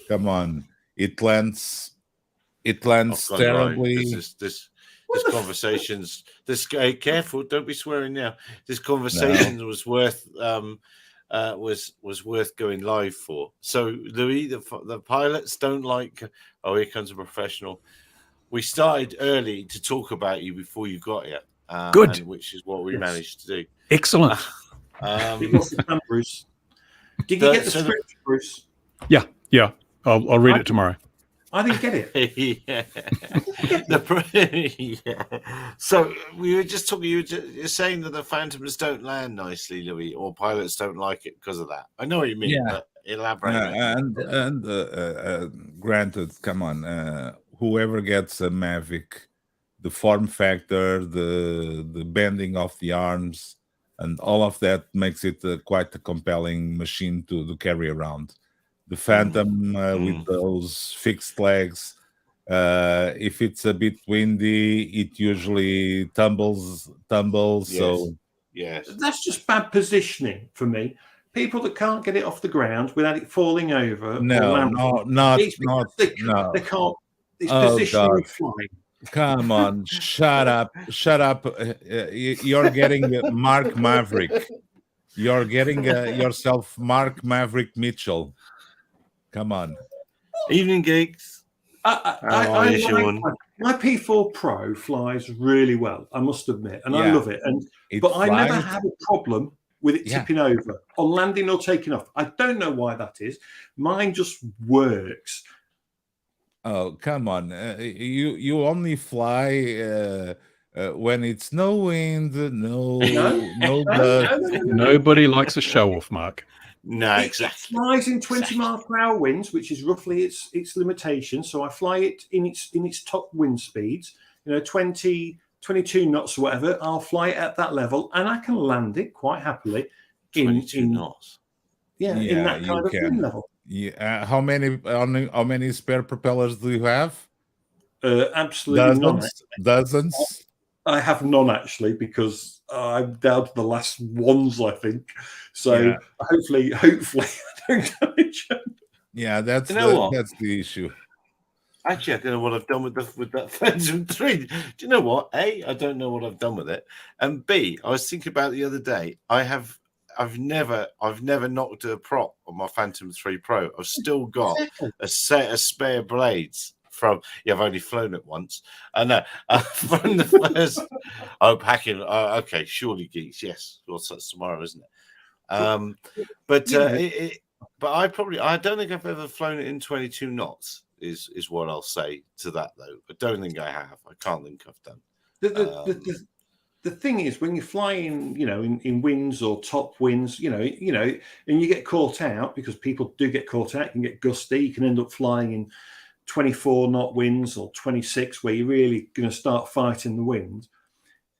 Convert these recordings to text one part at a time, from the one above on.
Come on, it lands. It lands I've gone right. terribly. This conversation's careful. Don't be swearing now. This conversation was worth was worth going live for. So Louis, the pilots don't like. Oh, here comes a professional. We started early to talk about you before you got here. Good, which is what we managed to do. Excellent. Bruce, did you get the script, Bruce? Yeah. I'll read it tomorrow. I didn't get it. Yeah. So we were just talking. You're saying that the Phantoms don't land nicely, Louis, or pilots don't like it because of that. I know what you mean. Yeah. But elaborate. And granted, come on. Whoever gets a Mavic, the form factor, the bending of the arms, and all of that makes it quite a compelling machine to carry around. The Phantom with those fixed legs, if it's a bit windy, it usually tumbles. Yes. So yes, that's just bad positioning for me. People that can't get it off the ground without it falling over. They can't. It's positioning and flying. Come on, shut up. You're getting Mark Maverick. You're getting yourself Mark Maverick Mitchell. Come on. Evening gigs. My P4 Pro flies really well, I must admit, and I love it. But I never had a problem with it tipping over on landing or taking off. I don't know why that is. Mine just works. Oh, come on. You only fly when it's no wind, no dust. Nobody likes a show off, Mark. No, exactly. It flies in 20 miles per hour winds, which is roughly its limitation. So I fly it in its top wind speeds, 20, 22 knots or whatever. I'll fly it at that level, and I can land it quite happily in 22 knots. Yeah, in that kind of wind level. Yeah. How many spare propellers do you have? Absolutely none. Dozens. I have none actually, because I'm down to the last ones, I think. So hopefully I don't damage them. Yeah, that's the issue. Actually, I don't know what I've done with that Phantom 3. Do you know what? A, I don't know what I've done with it, and B, I was thinking about it the other day. I've never knocked a prop on my Phantom 3 Pro. I've still got a set of spare blades from. I've only flown it once. I know from the first. Packing. Okay, surely geeks. Yes, well, that's tomorrow, isn't it? But I don't think I've ever flown it in 22 knots. Is what I'll say to that, though. I don't think I have. I can't think I've done. The thing is, when you're flying, in winds or top winds, and you get caught out, because people do get caught out, you can get gusty, you can end up flying in 24 knot winds or 26, where you're really going to start fighting the wind.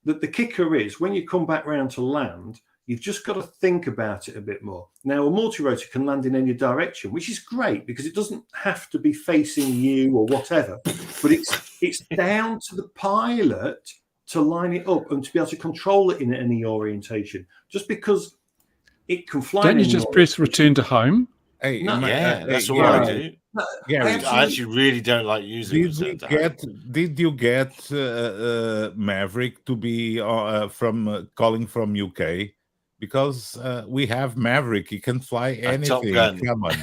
The kicker is, when you come back round to land, you've just got to think about it a bit more. Now, a multi-rotor can land in any direction, which is great because it doesn't have to be facing you or whatever, but it's down to the pilot to line it up and to be able to control it in any orientation. Just because it can fly. Don't you just press return to home? Hey, that's what I do. I actually really don't like using it. Did you get Maverick to be calling from UK? Because we have Maverick, he can fly anything. Come on.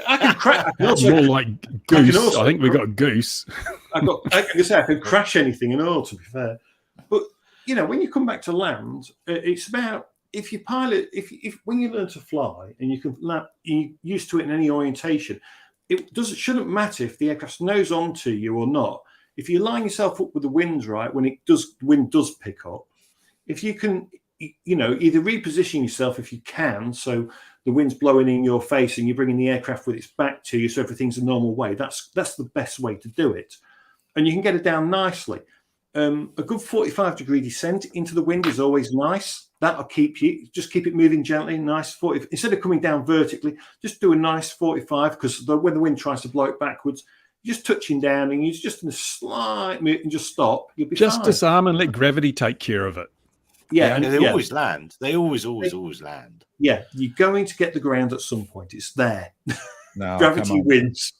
I can crash. More like Goose. I think we got Goose. I can crash anything and all, to be fair. But when you come back to land, it's about if you pilot, if when you learn to fly and you can land, you're used to it in any orientation. Shouldn't matter if the aircraft's nose onto you or not. If you line yourself up with the winds right, when the wind does pick up, if you can, either reposition yourself if you can, so the wind's blowing in your face and you're bringing the aircraft with its back to you, so everything's a normal way. That's the best way to do it, and you can get it down nicely. A good 45-degree descent into the wind is always nice. That'll keep it moving gently, nice 40. Instead of coming down vertically, just do a nice 45, because when the wind tries to blow it backwards, you're just touching down and you're just in a slight move and just stop. You'll be just fine. Disarm and let gravity take care of it. Yeah, and they always land. They always land. Yeah, you're going to get the ground at some point. It's there. No, Gravity come on. wins.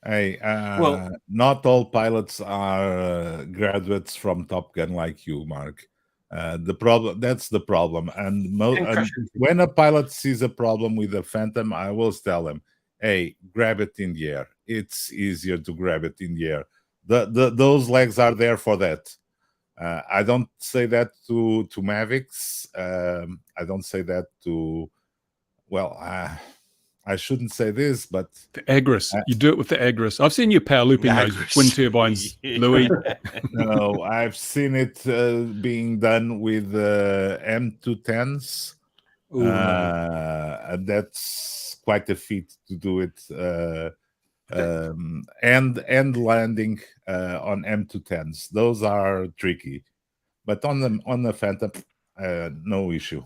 Hey, Well- not all pilots are graduates from Top Gun like you, Mark. That's the problem. And when a pilot sees a problem with a Phantom, I will tell them, hey, grab it in the air. It's easier to grab it in the air. Those legs are there for that. I don't say that to Mavics. I don't say that to, well, I shouldn't say this, but The Agris. You do it with the Agris. I've seen you power looping those Agris. twin turbines, Louis. no, I've seen it being done with M210s. Ooh, no. And that's quite a feat to do it. And landing on M210s. Those are tricky, but on the Phantom, no issue.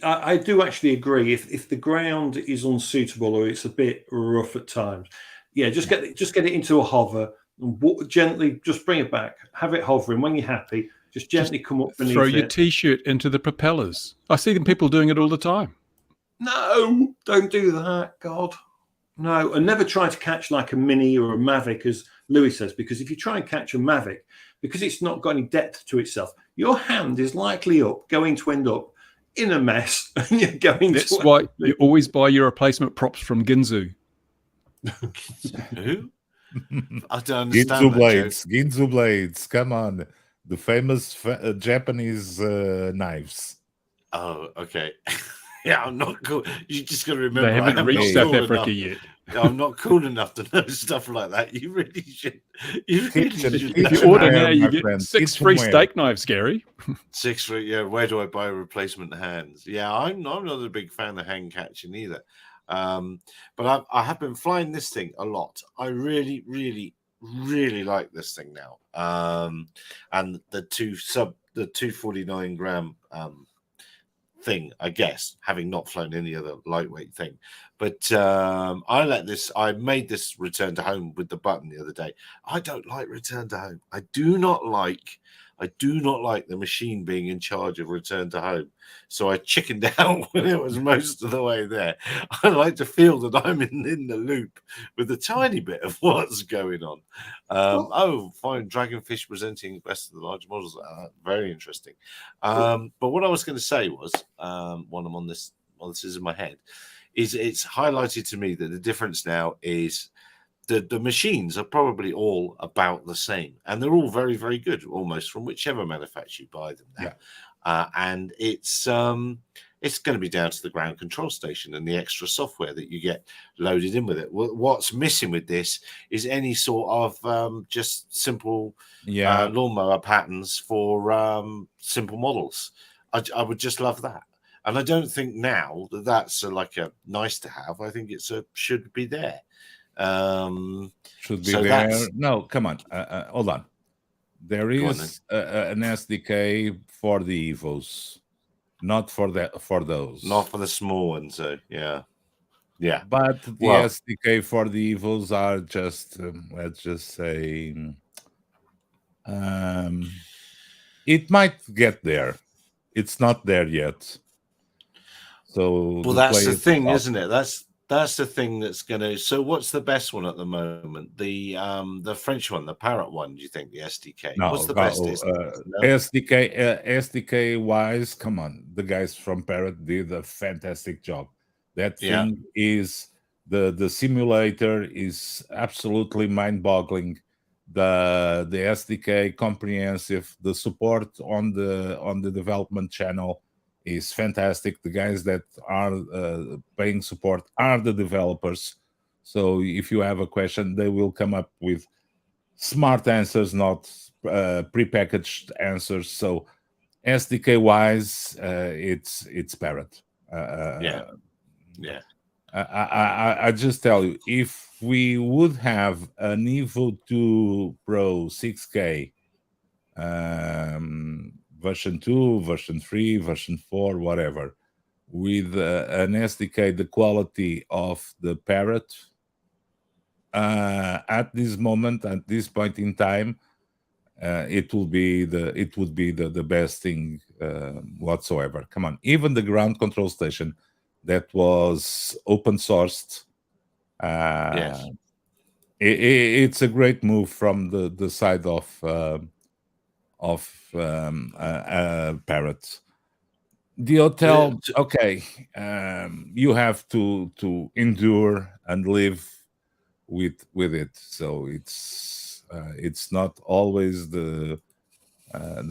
I do actually agree. If the ground is unsuitable or it's a bit rough at times, yeah, just get it into a hover and gently just bring it back. Have it hovering. When you're happy, just gently come up beneath Throw your it. T-shirt into the propellers. I see them people doing it all the time. No, don't do that. God, no. And never try to catch like a Mini or a Mavic, as Louis says, because if you try and catch a Mavic, because it's not got any depth to itself, your hand is likely going to end up in a mess. And you're going That's to why you always buy your replacement props from Ginzu. Who? I don't understand. Ginzu blades. Come on, the famous Japanese knives. Oh, okay. Yeah, I'm not cool. You just got to remember, They haven't reached South Africa yet. I'm not cool enough to know stuff like that. You really should. You really should. If you order now, you get 6 free steak knives, Gary. 6 free. Yeah. Where do I buy replacement hands? Yeah, I'm not a big fan of hand catching either. But I have been flying this thing a lot. I really, really, really like this thing now. And the 249 gram thing, I guess, having not flown any other lightweight thing. But I made this return to home with the button the other day. I don't like return to home. I do not like the machine being in charge of return to home. So I chickened out when it was most of the way there. I like to feel that I'm in the loop with a tiny bit of what's going on. Fine, Dragonfish presenting best of the large models. Very interesting. But what I was going to say was, when I'm on this, while this is in my head, is it's highlighted to me that the difference now is the machines are probably all about the same, and they're all very, very good, almost from whichever manufacturer you buy them now. Yeah. And it's going to be down to the ground control station and the extra software that you get loaded in with it. What's missing with this is any sort of just simple lawnmower patterns for simple models. I would just love that. And I don't think now that that's like a nice to have. I think it's should be there. Should be there. No, come on. Hold on. There is an SDK for the Evos, not for those. Not for the small ones. So yeah. But the SDK for the Evos are just let's just say it might get there. It's not there yet. So that's the thing, isn't it? That's the thing that's going to. So, what's the best one at the moment? The French one, the Parrot one. Do you think the SDK? No, what's the best? SDK wise, come on, the guys from Parrot did a fantastic job. That thing is the simulator is absolutely mind-boggling. The SDK comprehensive. The support on the development channel is fantastic. The guys that are paying support are the developers. So if you have a question, they will come up with smart answers, not prepackaged answers. So SDK wise, it's Parrot. I just tell you, if we would have an Evo 2 Pro 6K, version 2, version 3, version 4, whatever, with an SDK the quality of the Parrot, at this moment, at this point in time, it would be the best thing whatsoever. Come on, even the ground control station that was open sourced Yes. It's a great move from the side of Parrot. The hotel, okay, you have to endure and live with it. So it's not always the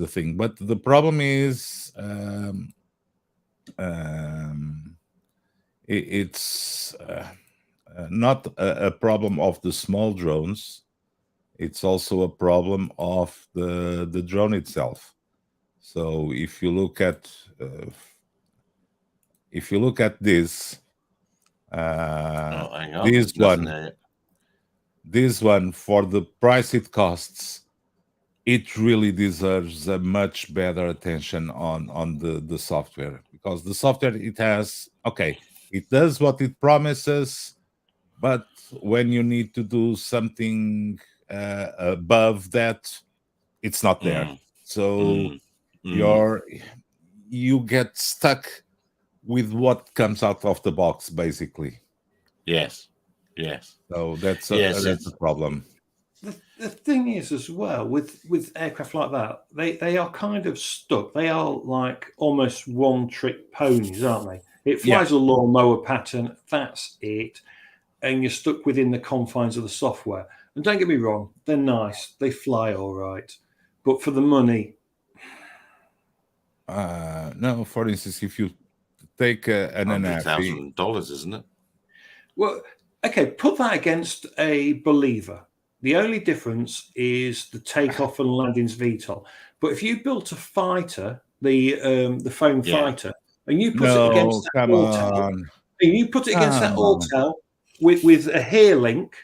thing. But the problem is it's not a problem of the small drones. It's also a problem of the drone itself. So if you look at this hang on. this Nothing one there yet. this one, for the price it costs, it really deserves a much better attention on the software, because the software, it has, okay, it does what it promises, but when you need to do something above that, it's not there. So you get stuck with what comes out of the box, basically. Yes. So that's a, Yes, that's a problem. The thing is, as well, with aircraft like that, they are kind of stuck. They are like almost one-trick ponies, aren't they? It flies a lawnmower pattern, that's it, and you're stuck within the confines of the software. And don't get me wrong, they're nice, they fly all right, but for the money, no, for instance, if you take an Anafi, $100,000, isn't it? well, okay, put that against a Believer. The only difference is the takeoff and landings VTOL. But if you built a fighter, the foam fighter, and you put it against that Autel, and you put it against that Autel with a hair link,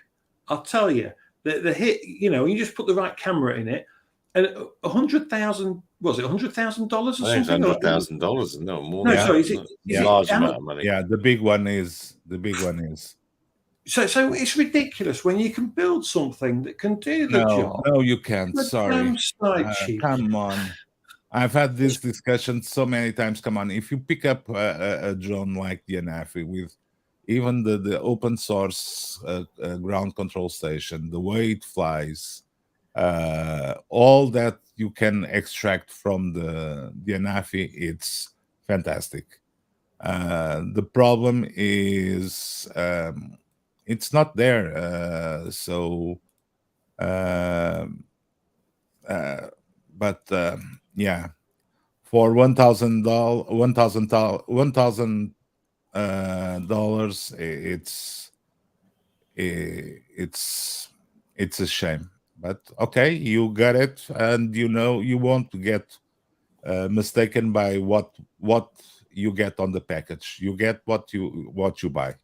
I'll tell you, the hit, you just put the right camera in it, and $100,000, was it $100,000 or something? $100,000, no more. No, sorry, is it a large amount of money? Yeah, the big one is. So it's ridiculous when you can build something that can do the job. No, you can't. Sorry. Cheap. Come on. I've had this discussion so many times. Come on. If you pick up a drone like the Anafi with even the open source ground control station, the way it flies, all that you can extract from the Anafi, it's fantastic. The problem is it's not there. But yeah, for $1,000, it's a shame. But okay, you got it, and you won't get mistaken by what you get on the package. You get what you buy.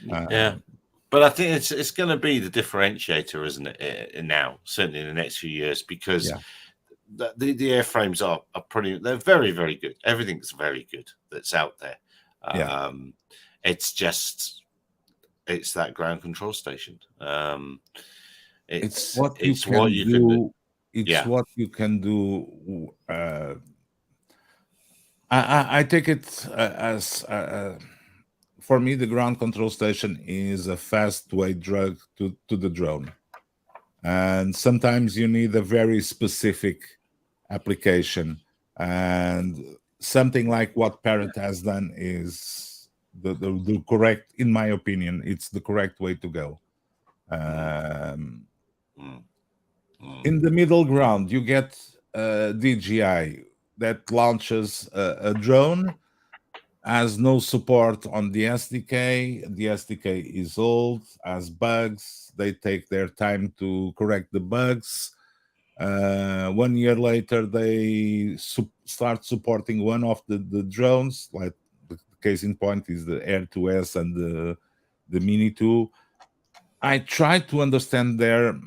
Yeah, but I think it's going to be the differentiator, isn't it? Now, certainly in the next few years, because the airframes are they're very, very good. Everything's very good that's out there. It's that ground control station. It's what you can do. It's what you can do. I take it as. For me, the ground control station is a fast-way drug to the drone. And sometimes you need a very specific application. And something like what Parrot has done is the correct, in my opinion, it's the correct way to go. In the middle ground, you get DJI that launches a drone, has no support on the SDK. The SDK is old, has bugs. They take their time to correct the bugs. 1 year later, they start supporting one of the drones, like the case in point is the Air 2S and the Mini 2. I try to understand their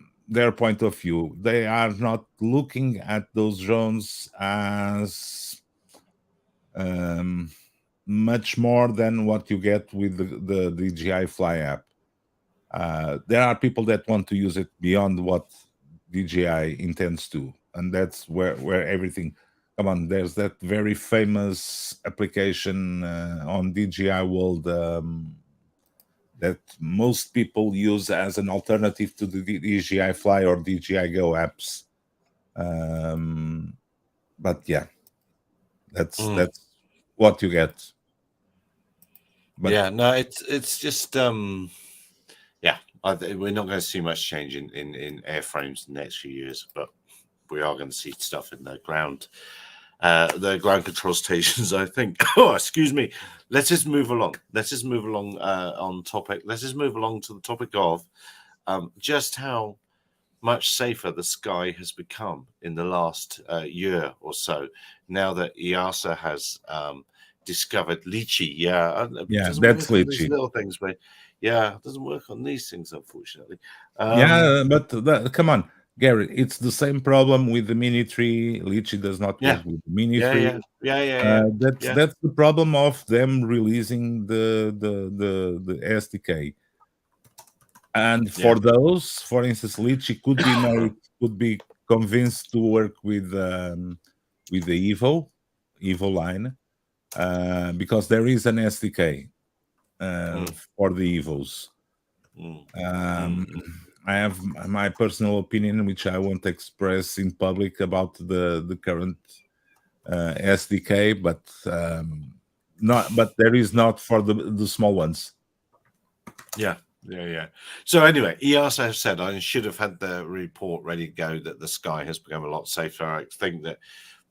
point of view. They are not looking at those drones as much more than what you get with the DJI Fly app. There are people that want to use it beyond what DJI intends to, and that's where everything. Come on, there's that very famous application on DJI World that most people use as an alternative to the DJI Fly or DJI Go apps. But yeah, that's what you get. But yeah, no, it's just yeah, we're not going to see much change in airframes in the next few years, but we are going to see stuff in the ground control stations, I think. Oh, excuse me. Let's just move along. On topic. Let's just move along to the topic of just how much safer the sky has become in the last year or so. Now that EASA has discovered lychee, yeah, that's lychee. These little things, but yeah, it doesn't work on these things, unfortunately. Yeah, but come on, Gary, it's the same problem with the Mini 3. Lychee does not work with the Mini 3. That's the problem of them releasing the SDK. And for those, for instance, Lychee could be convinced to work with the Evo line, because there is an SDK for the Evos. I have my personal opinion, which I won't express in public about the current SDK, but there is not for the small ones. Yeah. So anyway, EASA has said, I should have had the report ready to go, that the sky has become a lot safer. I think that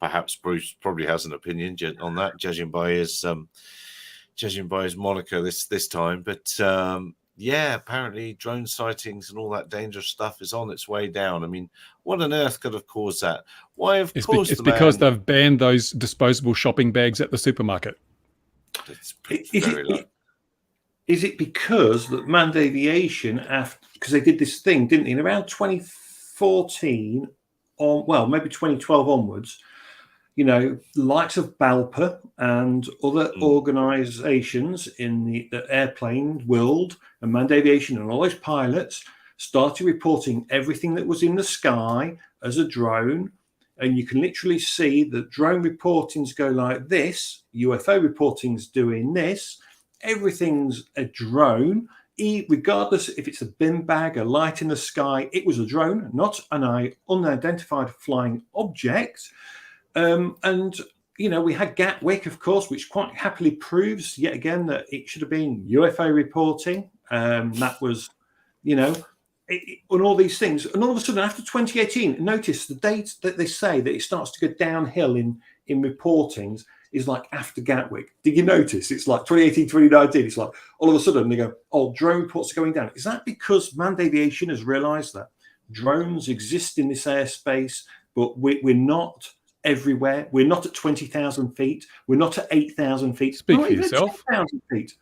perhaps Bruce probably has an opinion on that, judging by his moniker this time. But yeah, apparently drone sightings and all that dangerous stuff is on its way down. I mean, what on earth could have caused that? Why, of course, it's because they've banned those disposable shopping bags at the supermarket. Is it because that manned aviation, because they did this thing, didn't they, in around 2014, maybe 2012 onwards, you know, the likes of BALPA and other organizations in the airplane world and manned aviation and all those pilots started reporting everything that was in the sky as a drone. And you can literally see that drone reportings go like this, UFO reporting's doing this, everything's a drone, regardless if it's a bin bag, a light in the sky, it was a drone, not an unidentified flying object. And, you know, we had Gatwick, of course, which quite happily proves yet again that it should have been UFO reporting. That was, you know, on all these things. And all of a sudden, after 2018, notice the date that they say that it starts to go downhill in reportings is like after Gatwick. Did you notice? It's like 2018, 2019. It's like all of a sudden they go, oh, drone reports are going down. Is that because manned aviation has realized that drones exist in this airspace, but we're not everywhere? We're not at 20,000 feet. We're not at 8,000 feet. Speak for yourself. 10,000 feet.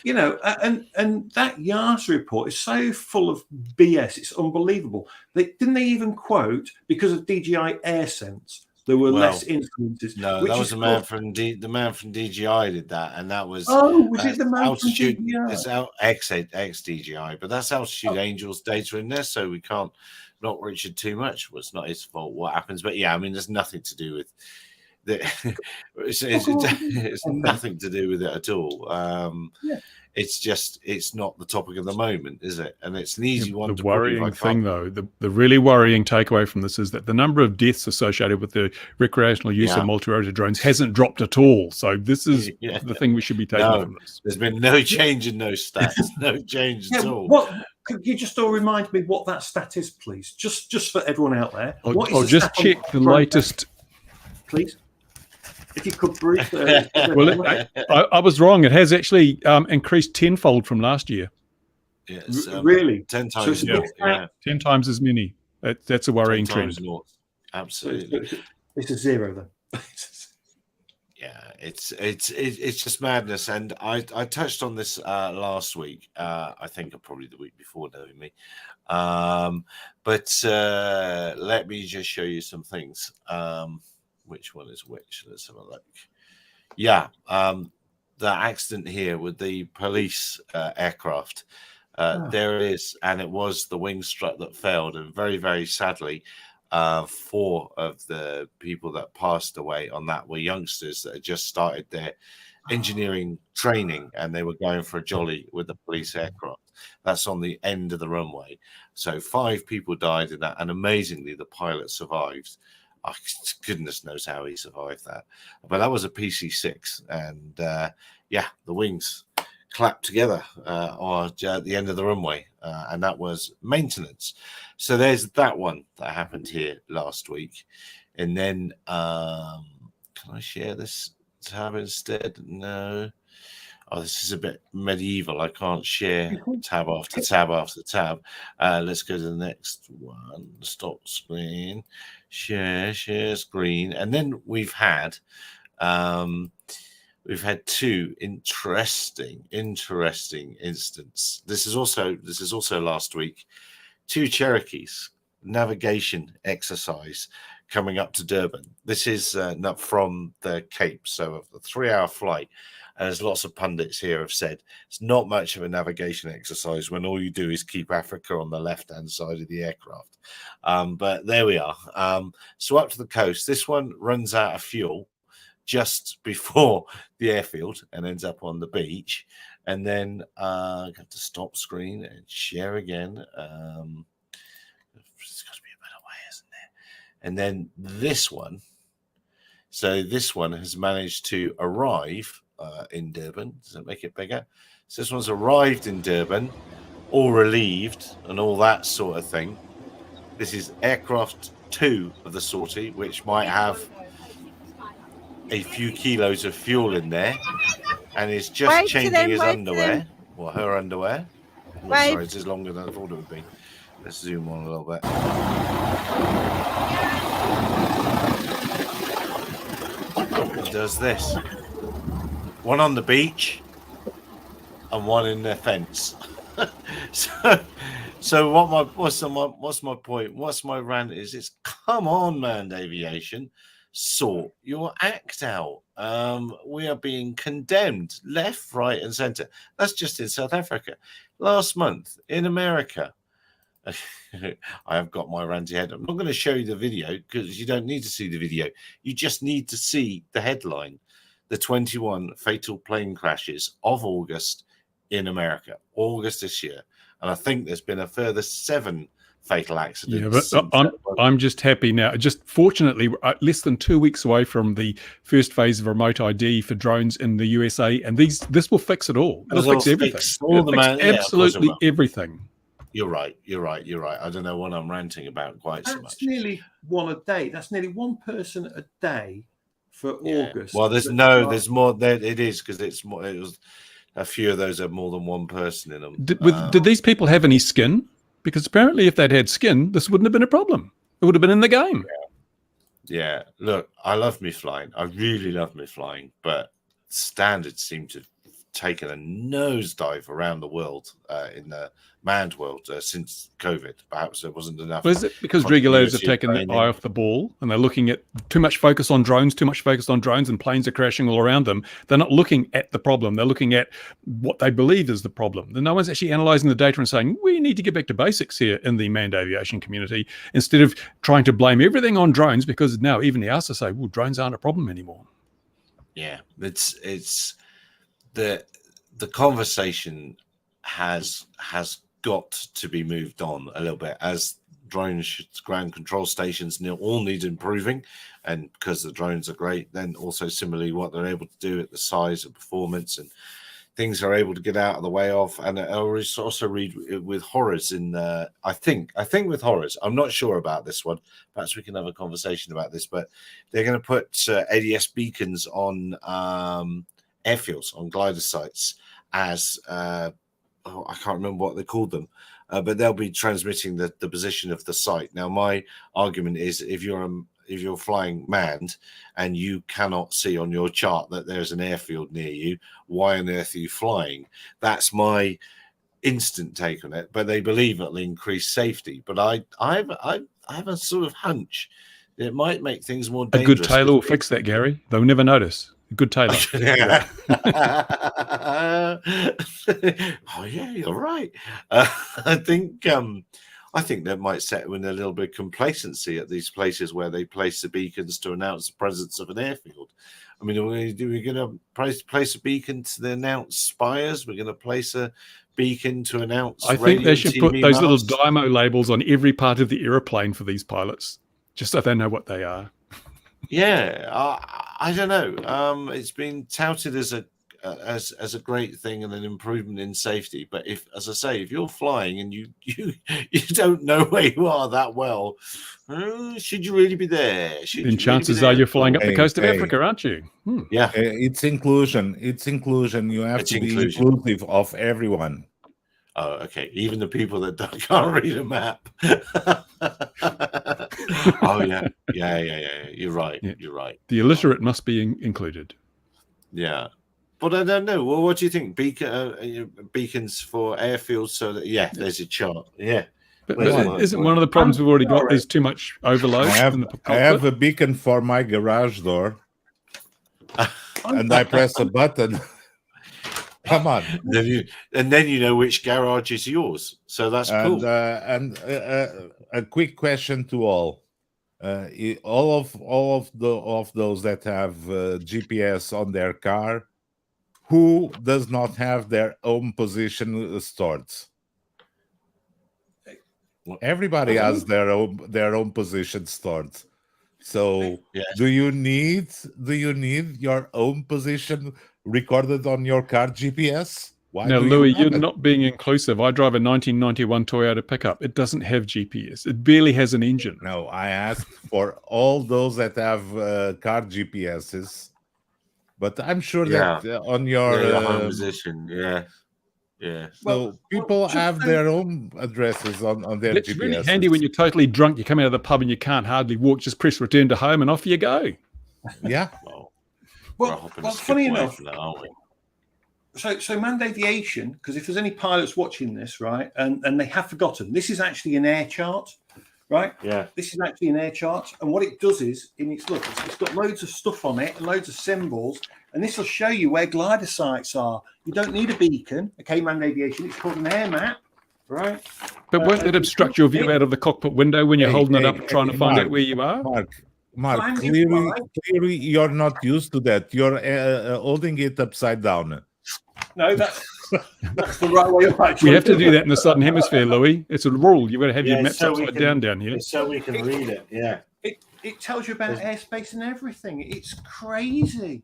You know, and that EASA report is so full of BS. It's unbelievable. Didn't they even quote, because of DJI AirSense, there were less incidences? No, that was the man from DJI did that, and that was was it the man altitude? from DJI? It's ex DJI, but that's Altitude Angels data in there, so we can't knock Richard too much. Well, it's not his fault what happens, but yeah, I mean, there's nothing to do with it's nothing to do with it at all. It's just, it's not the topic of the moment, is it? And it's an easy one. The worrying thing, though, the really worrying takeaway from this is that the number of deaths associated with the recreational use of multi-rotor drones hasn't dropped at all. So this is the thing we should be taking from this. There's been no change in those stats, no change at all. What could you just all remind me what that stat is, please? Just for everyone out there. I'll just check the latest, please. If you could, Bruce. Well, I was wrong. It has actually increased tenfold from last year. Yes, really? 10 times more. 10 times as many. That's a worrying trend. More. Absolutely. It's a zero then. Yeah, it's just madness. And I touched on this last week. I think probably the week before, knowing me. But let me just show you some things. Which one is which? Let's have a look. Yeah, the accident here with the police aircraft. There it is, and it was the wing strut that failed, and very, very sadly, 4 of the people that passed away on that were youngsters that had just started their engineering training, and they were going for a jolly with the police aircraft. That's on the end of the runway. So 5 people died in that, and amazingly, the pilot survived. Oh, goodness knows how he survived that. But that was a PC-6, and the wings clapped together at the end of the runway, and that was maintenance. So there's that one that happened here last week. And then can I share this tab instead? No. Oh, this is a bit medieval. I can't share tab after tab after tab. Let's go to the next one. Stop screen. Share screen. And then we've had 2 interesting instances. This is also last week. 2 Cherokees navigation exercise coming up to Durban. This is not from the Cape, so a 3-hour flight. And as lots of pundits here have said, it's not much of a navigation exercise when all you do is keep Africa on the left-hand side of the aircraft. But there we are. So up to the coast. This one runs out of fuel just before the airfield and ends up on the beach. And then I have to stop screen and share again. There's got to be a better way, isn't there? And then this one. So this one has managed to arrive in Durban. Does it make it bigger? So this one's arrived in Durban, all relieved and all that sort of thing. This is aircraft 2 of the sortie, which might have a few kilos of fuel in there, and is just changing his underwear, or her underwear. Sorry, this is longer than I thought it would be. Let's zoom on a little bit. It does this. One on the beach and one in the fence. So what's my point? What's my rant is? It's come on, manned aviation, sort your act out. We are being condemned left, right, and centre. That's just in South Africa. Last month in America, I have got my ranty head. I'm not going to show you the video because you don't need to see the video. You just need to see the headline. The 21 fatal plane crashes of August in America, August this year. And I think there's been a further 7 fatal accidents. Yeah, but I'm just happy now. Just fortunately, less than 2 weeks away from the first phase of remote ID for drones in the USA, and this will fix it all. It'll fix everything. It'll fix absolutely everything. You're right. I don't know what I'm ranting about quite so much. That's nearly one a day. That's nearly one person a day for August. Well, there's more. It is because it's more. It was a few of those have more than one person in them. Did these people have any skin? Because apparently, if they'd had skin, this wouldn't have been a problem. It would have been in the game. Yeah. Look, I love me flying. I really love me flying, but standards seem to have taken a nosedive around the world in the manned world since COVID. Perhaps there wasn't enough. Well, is it because regulators have taken the eye off the ball and they're looking at too much focus on drones, and planes are crashing all around them? They're not looking at the problem. They're looking at what they believe is the problem. And no one's actually analyzing the data and saying, we need to get back to basics here in the manned aviation community, instead of trying to blame everything on drones, because now even the EASA say, well, drones aren't a problem anymore. Yeah, it's the conversation has got to be moved on a little bit, as drones, ground control stations all need improving, and because the drones are great, then also similarly what they're able to do at the size and performance and things are able to get out of the way of. And I also read with horrors in I think with horrors, I'm not sure about this one, perhaps we can have a conversation about this, but they're going to put ADS beacons on airfields, on glider sites, as I can't remember what they called them, but they'll be transmitting the position of the site. Now, my argument is, if you're flying manned and you cannot see on your chart that there's an airfield near you, why on earth are you flying? That's my instant take on it. But they believe it'll increase safety. But I have a sort of hunch that it might make things more dangerous. A good tailor will fix that, Gary. They'll never notice. A good tailor. Oh yeah, you're right. I think I think that might settle in a little bit of complacency at these places where they place the beacons to announce the presence of an airfield. I mean, we're going to place a beacon to announce spires. We're going to place a beacon to announce. I think they should put those little masts. Dymo labels on every part of the aeroplane for these pilots, just so they know what they are. Yeah, I don't know. It's been touted as a great thing and an improvement in safety. But if, as I say, if you're flying and you don't know where you are that well, should you really be there? Then chances are you're flying up the coast of Africa, aren't you? Yeah, it's inclusion. It's inclusion. You have to be inclusive of everyone. Oh, okay. Even the people that can't read a map. Oh, yeah. You're right. Yeah. You're right. The illiterate must be included. Yeah. But I don't know. Well, what do you think? Beacons for airfields so that, there's a chart. Yeah. But isn't one of the problems we've already got is too much overload? I have a beacon for my garage door. And I press a button. Come on. Then you know which garage is yours. So that's cool. And a quick question to all. All of those that have GPS on their car, who does not have their own position stored? Everybody has their own position stored. So do you need your own position recorded on your car GPS? Now, Louis, you're not being inclusive. I drive a 1991 Toyota pickup. It doesn't have GPS. It barely has an engine. No, I asked for all those that have car GPSs, but I'm sure that on your home position, yeah. So people have their own addresses on their GPS. It's really handy when you're totally drunk. You come out of the pub and you can't hardly walk. Just press return to home and off you go. Yeah. Well, funny enough, so manned aviation, because if there's any pilots watching this, right, and they have forgotten, this is actually an air chart, right? Yeah. This is actually an air chart, and what it does is, it's got loads of stuff on it, and loads of symbols, and this will show you where glider sites are. You don't need a beacon, okay, manned aviation. It's called an air map, right? But won't that obstruct your view out of the cockpit window when you're holding it up trying to find out where you are? Mark, clearly you're not used to that. You're holding it upside down. No, that's the right way of actually. We have to do that in the Southern Hemisphere, Louis. It's a rule. You've got to have your maps upside down here. So we can read it, yeah. It tells you about airspace and everything. It's crazy.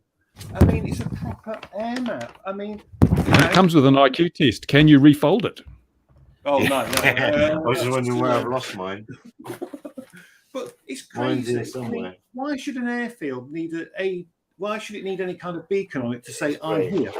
I mean, it's a proper air map. I mean, it comes with an IQ test. Can you refold it? Oh, no. I was just wondering where I've lost mine. But it's crazy. Somewhere. Why should an airfield need why should it need any kind of beacon on it to say I'm here?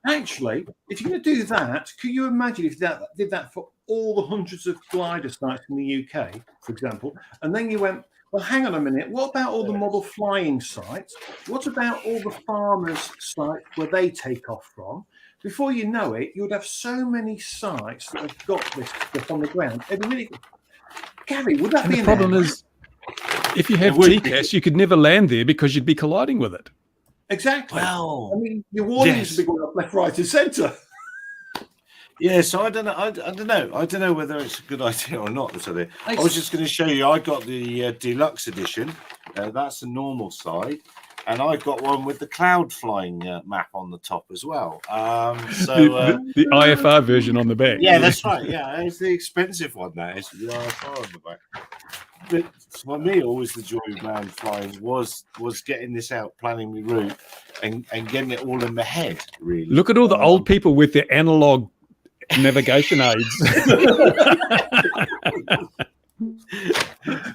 Actually, if you're going to do that, could you imagine if that did that for all the hundreds of glider sites in the UK, for example, and then you went, well, hang on a minute, what about all the model flying sites? What about all the farmers' sites where they take off from? Before you know it, you would have so many sites that have got this stuff on the ground every minute. Gary, would that be the problem is, if you have TCAS, you could never land there because you'd be colliding with it. Exactly. Well, I mean, your warnings would be going up left, right, and centre. Yeah, so I don't know. I don't know whether it's a good idea or not. I was just going to show you. I got the deluxe edition. That's the normal side, and I've got one with the cloud flying map on the top as well. The IFR version on the back. Yeah, that's right. Yeah, it's the expensive one. That is the IFR on the back. But for me, always the joy of land flying was getting this out, planning my route, and getting it all in my head. Really, look at all the old people with their analog navigation aids.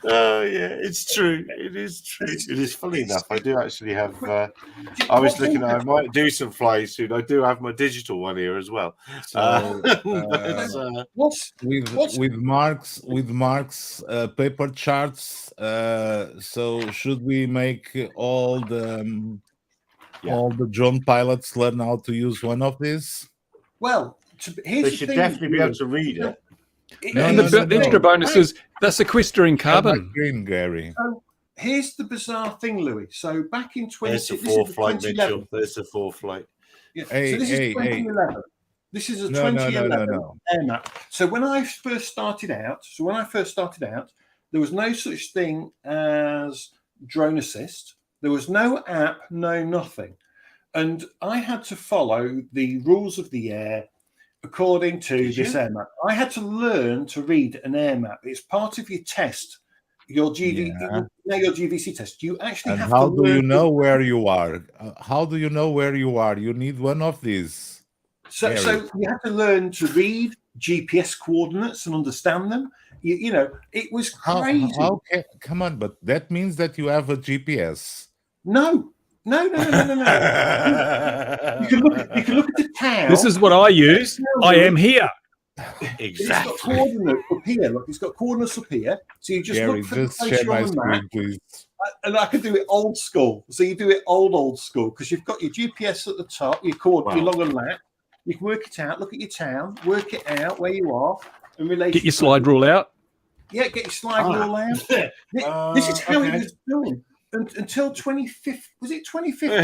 Oh yeah, it's true. It is true. It is funny enough. I do actually have. I was looking at. I might do some flying soon. I do have my digital one here as well. So, with Mark's paper charts. So should we make all the drone pilots learn how to use one of these? Well, they should definitely be able to read it. The extra bonus is they're sequestering carbon. Green, Gary. So here's the bizarre thing, Louis. So back in 20... There's the 4th flight, Mitchell. There's the 4th flight. Yeah. So this is 2011. This is a No, 2011 air map. So when I first started out, there was no such thing as drone assist. There was no app, no nothing. And I had to follow the rules of the air according to this air map. I had to learn to read an air map. It's part of your test, your GVC test. You actually have to learn. How do you know where you are? How do you know where you are? You need one of these. So you have to learn to read GPS coordinates and understand them. You know, it was crazy. Okay, come on, but that means that you have a GPS. No. You can look at the town. This is what I use. I am here. Exactly. It's got coordinates up here. Look, it's got coordinates up here. So you just look for the place you're on the map. Please. And I can do it old school. So you do it old school because you've got your GPS at the top, your long and lap. You can work it out. Look at your town. Work it out where you are. And relate. Get your slide rule out. Yeah, get your slide rule out. This is how it was done. Until 2015, was it 2015?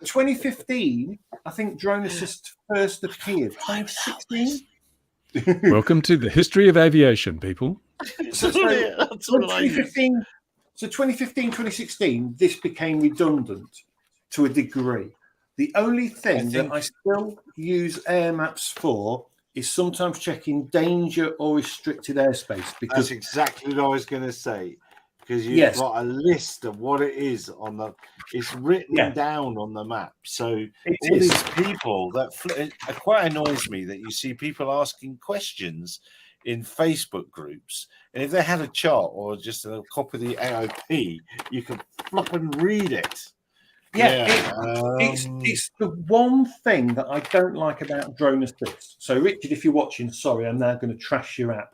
2015, I think Drone Assist first appeared. 2016. Welcome to the history of aviation, people. So 2015, 2016, this became redundant to a degree. The only thing that I still use air maps for is sometimes checking danger or restricted airspace. Because that's exactly what I was going to say. Because you've got a list of what it is on the. It's written down on the map. So these people it quite annoys me that you see people asking questions in Facebook groups, and if they had a chart or just a copy of the AOP, you can flop and read it. It's the one thing that I don't like about Drone Assist. So, Richard, if you're watching, sorry, I'm now going to trash your app.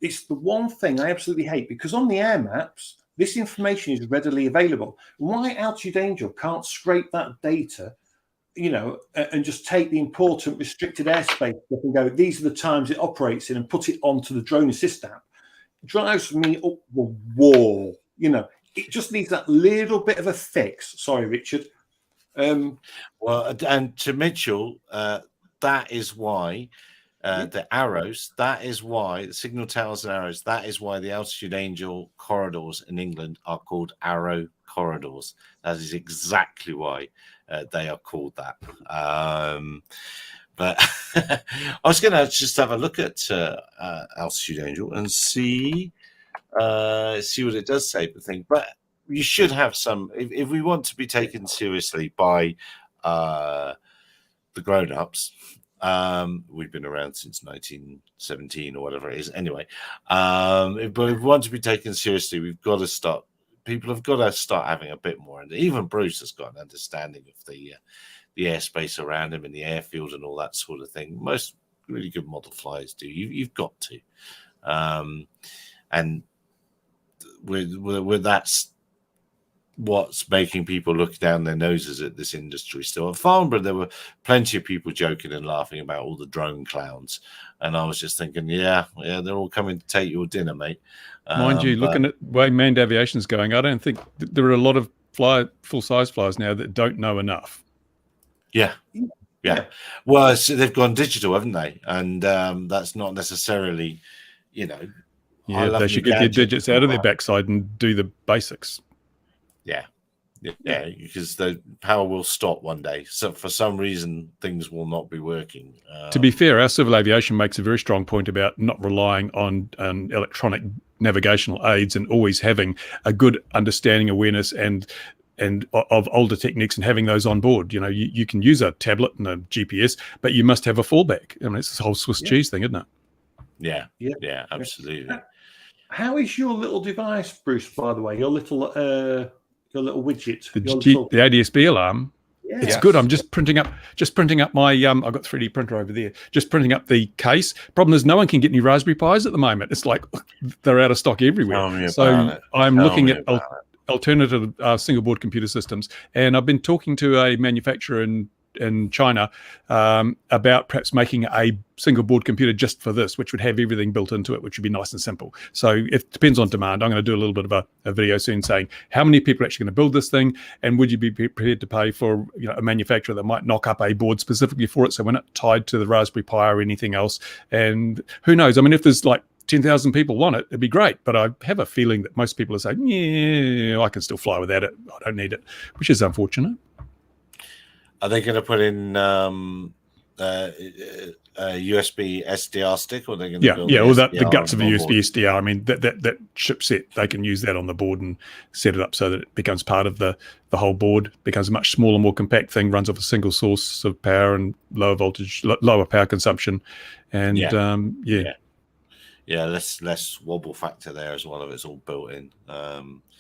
It's the one thing I absolutely hate because on the air maps, this information is readily available. Why Altitude Angel can't scrape that data, you know, and just take the important restricted airspace and go, these are the times it operates in and put it onto the Drone Assist app, drives me up the wall, you know. It just needs that little bit of a fix. Sorry, Richard. Well, and to Mitchell, that is why the arrows, that is why the signal towers and arrows, that is why the Altitude Angel corridors in England are called arrow corridors. That is exactly why they are called that. But I was going to just have a look at Altitude Angel and see what it does say. The thing, but you should have some. If we want to be taken seriously by the grown-ups, we've been around since 1917 or whatever it is. Anyway, but if we want to be taken seriously, we've got to start. People have got to start having a bit more, and even Bruce has got an understanding of the airspace around him and the airfield and all that sort of thing. Most really good model flyers do. You've got to, and with that's what's making people look down their noses at this industry still. At Farnborough, there were plenty of people joking and laughing about all the drone clowns, and I was just thinking, yeah, they're all coming to take your dinner, mate. Mind you, looking at the way manned aviation is going, I don't think there are a lot of full-size flyers now that don't know enough. Yeah. Well, so they've gone digital, haven't they? And that's not necessarily, you know. Yeah, they should get their digits out of their backside and do the basics. Yeah, because the power will stop one day. So for some reason, things will not be working. To be fair, our civil aviation makes a very strong point about not relying on electronic navigational aids and always having a good understanding, awareness, and of older techniques and having those on board. You know, you can use a tablet and a GPS, but you must have a fallback. I mean, it's this whole Swiss cheese thing, isn't it? Yeah, absolutely. How is your little device, Bruce, by the way? Your little widget. The ADSB alarm. Yeah. It's good. I'm just printing up my I've got 3D printer over there. Just printing up the case. Problem is no one can get any Raspberry Pis at the moment. It's like they're out of stock everywhere. So I'm looking at alternative single board computer systems, and I've been talking to a manufacturer in in China about perhaps making a single board computer just for this, which would have everything built into it, which would be nice and simple. So it depends on demand. I'm going to do a little bit of a video soon saying how many people are actually going to build this thing, and would you be prepared to pay for a manufacturer that might knock up a board specifically for it, so we're not tied to the Raspberry Pi or anything else. And who knows? I mean, if there's like 10,000 people want it, it'd be great. But I have a feeling that most people are saying, yeah, I can still fly without it. I don't need it, which is unfortunate. Are they going to put in USB SDR stick, or are they going to build the guts of the USB SDR? I mean, that chipset, they can use that on the board and set it up so that it becomes part of the whole board, becomes a much smaller, more compact thing, runs off a single source of power and lower voltage, lower power consumption. And less wobble factor there as well if it's all built in.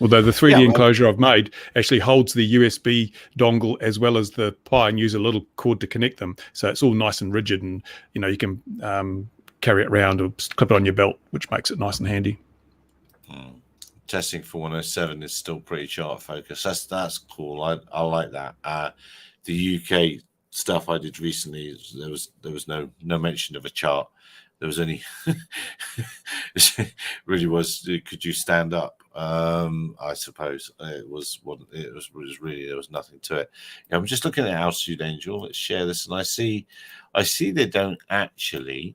Although the 3D enclosure I've made actually holds the USB dongle as well as the Pi, and use a little cord to connect them, so it's all nice and rigid, and you can carry it around or clip it on your belt, which makes it nice and handy. Testing for 107 is still pretty chart focused. That's cool. I like that. The UK stuff I did recently, there was no mention of a chart. There was only really was. Could you stand up? I suppose it was really, there was nothing to it. I'm just looking at Altitude Angel. Let's share this, and I see they don't actually.